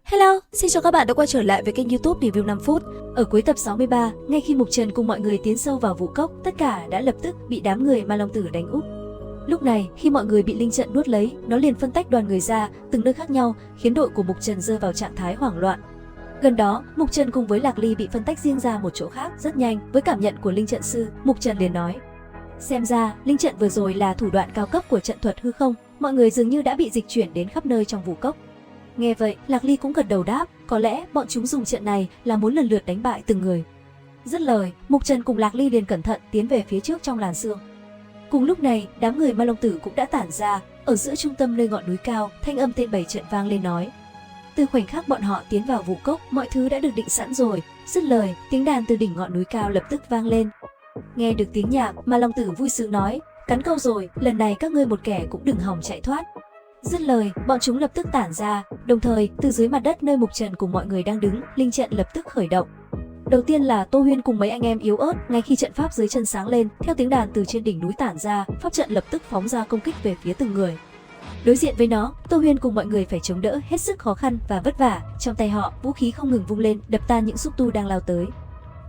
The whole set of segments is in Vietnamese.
Hello, xin chào các bạn đã quay trở lại với kênh YouTube Review 5 phút. Ở cuối tập 63, ngay khi Mục Trần cùng mọi người tiến sâu vào vũ cốc, tất cả đã lập tức bị đám người Ma Long Tử đánh úp. Lúc này, khi mọi người bị linh trận nuốt lấy, nó liền phân tách đoàn người ra từng nơi khác nhau, khiến đội của Mục Trần rơi vào trạng thái hoảng loạn. Gần đó, Mục Trần cùng với Lạc Ly bị phân tách riêng ra một chỗ khác rất nhanh. Với cảm nhận của linh trận sư, Mục Trần liền nói: xem ra, linh trận vừa rồi là thủ đoạn cao cấp của trận thuật hư không, mọi người dường như đã bị dịch chuyển đến khắp nơi trong vũ cốc. Nghe vậy, Lạc Ly cũng gật đầu đáp, có lẽ bọn chúng dùng trận này là muốn lần lượt đánh bại từng người. Dứt lời, Mục Trần cùng Lạc Ly liền cẩn thận tiến về phía trước trong làn sương. Cùng lúc này, đám người Ma Long Tử cũng đã tản ra, ở giữa trung tâm nơi ngọn núi cao, thanh âm tên bảy trận vang lên nói. Từ khoảnh khắc bọn họ tiến vào vũ cốc, mọi thứ đã được định sẵn rồi. Dứt lời, tiếng đàn từ đỉnh ngọn núi cao lập tức vang lên. Nghe được tiếng nhạc, Ma Long Tử vui sướng nói, cắn câu rồi, lần này các ngươi một kẻ cũng đừng hòng chạy thoát. Dứt lời, bọn chúng lập tức tản ra, đồng thời từ dưới mặt đất nơi Mục Trần cùng mọi người đang đứng, linh trận lập tức khởi động. Đầu tiên là Tô Huyên cùng mấy anh em yếu ớt, ngay khi trận pháp dưới chân sáng lên, theo tiếng đàn từ trên đỉnh núi tản ra, pháp trận lập tức phóng ra công kích về phía từng người. Đối diện với nó, Tô Huyên cùng mọi người phải chống đỡ hết sức khó khăn và vất vả, trong tay họ vũ khí không ngừng vung lên, đập tan những xúc tu đang lao tới.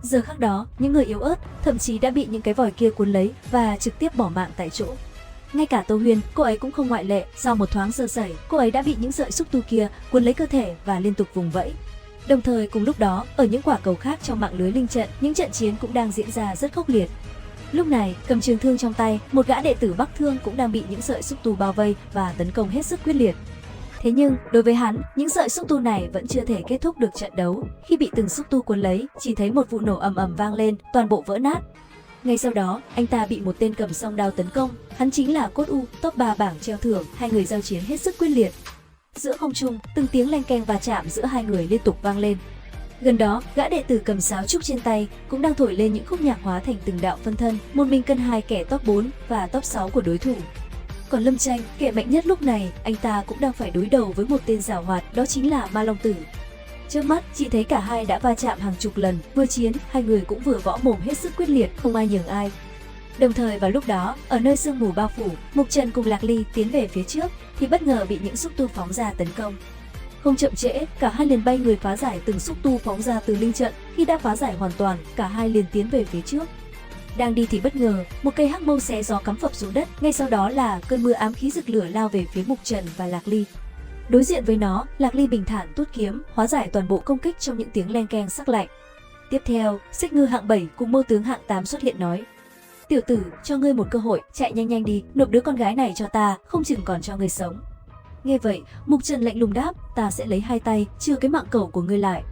Giờ khắc đó, những người yếu ớt thậm chí đã bị những cái vòi kia cuốn lấy và trực tiếp bỏ mạng tại chỗ. Ngay cả Tô Huyên, cô ấy cũng không ngoại lệ, sau một thoáng sơ sẩy, cô ấy đã bị những sợi xúc tu kia cuốn lấy cơ thể và liên tục vùng vẫy. Đồng thời cùng lúc đó, ở những quả cầu khác trong mạng lưới linh trận, những trận chiến cũng đang diễn ra rất khốc liệt. Lúc này, cầm trường thương trong tay, một gã đệ tử Bắc Thương cũng đang bị những sợi xúc tu bao vây và tấn công hết sức quyết liệt. Thế nhưng, đối với hắn, những sợi xúc tu này vẫn chưa thể kết thúc được trận đấu. Khi bị từng xúc tu cuốn lấy, chỉ thấy một vụ nổ ầm ầm vang lên, toàn bộ vỡ nát. Ngay sau đó, anh ta bị một tên cầm song đao tấn công, hắn chính là Cốt U, top 3 bảng treo thưởng, hai người giao chiến hết sức quyết liệt. Giữa không trung, từng tiếng leng keng va chạm giữa hai người liên tục vang lên. Gần đó, gã đệ tử cầm sáo trúc trên tay cũng đang thổi lên những khúc nhạc hóa thành từng đạo phân thân, một mình cân hai kẻ top 4 và top 6 của đối thủ. Còn Lâm Tranh, kẻ mạnh nhất lúc này, anh ta cũng đang phải đối đầu với một tên giảo hoạt, đó chính là Ma Long Tử. Trước mắt, chỉ thấy cả hai đã va chạm hàng chục lần, vừa chiến, hai người cũng vừa võ mồm hết sức quyết liệt, không ai nhường ai. Đồng thời vào lúc đó, ở nơi sương mù bao phủ, Mục Trần cùng Lạc Ly tiến về phía trước, thì bất ngờ bị những xúc tu phóng ra tấn công. Không chậm trễ, cả hai liền bay người phá giải từng xúc tu phóng ra từ linh trận, khi đã phá giải hoàn toàn, cả hai liền tiến về phía trước. Đang đi thì bất ngờ, một cây hắc mâu xé gió cắm phập xuống đất, ngay sau đó là cơn mưa ám khí rực lửa lao về phía Mục Trần và Lạc Ly. Đối diện với nó, Lạc Ly bình thản tuốt kiếm, hóa giải toàn bộ công kích trong những tiếng leng keng sắc lạnh. Tiếp theo, Xích Ngư hạng 7 cùng Mâu Tướng hạng 8 xuất hiện nói: tiểu tử, cho ngươi một cơ hội, chạy nhanh nhanh đi, nộp đứa con gái này cho ta, không chừng còn cho ngươi sống. Nghe vậy, Mục Trần lạnh lùng đáp, ta sẽ lấy hai tay, trừ cái mạng cẩu của ngươi lại.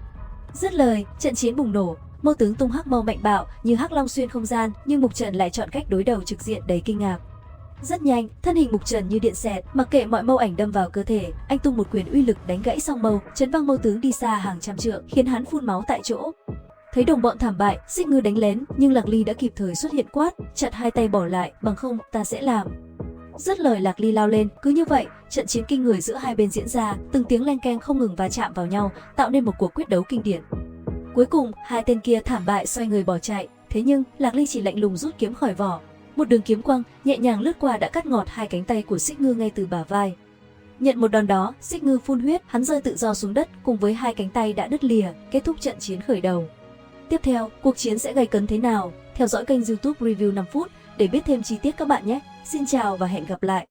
Dứt lời, trận chiến bùng nổ, Mâu Tướng tung hắc mâu mạnh bạo như hắc long xuyên không gian, nhưng Mục Trần lại chọn cách đối đầu trực diện đầy kinh ngạc. Rất nhanh, thân hình Mục Trần như điện xẹt, mặc kệ mọi mâu ảnh đâm vào cơ thể, anh tung một quyền uy lực đánh gãy song mâu, chấn văng Mâu Tướng đi xa hàng trăm trượng, khiến hắn phun máu tại chỗ. Thấy đồng bọn thảm bại, Xích Ngư đánh lén, nhưng Lạc Ly đã kịp thời xuất hiện quát, chặt hai tay bỏ lại, bằng không ta sẽ làm. Dứt lời, Lạc Ly lao lên, cứ như vậy, trận chiến kinh người giữa hai bên diễn ra, từng tiếng leng keng không ngừng va chạm vào nhau, tạo nên một cuộc quyết đấu kinh điển. Cuối cùng, hai tên kia thảm bại xoay người bỏ chạy, thế nhưng Lạc Ly chỉ lạnh lùng rút kiếm khỏi vỏ. Một đường kiếm quang nhẹ nhàng lướt qua đã cắt ngọt hai cánh tay của Xích Ngư ngay từ bả vai. Nhận một đòn đó, Xích Ngư phun huyết, hắn rơi tự do xuống đất cùng với hai cánh tay đã đứt lìa, kết thúc trận chiến khởi đầu. Tiếp theo, cuộc chiến sẽ gay cấn thế nào? Theo dõi kênh YouTube Review 5 phút để biết thêm chi tiết các bạn nhé. Xin chào và hẹn gặp lại!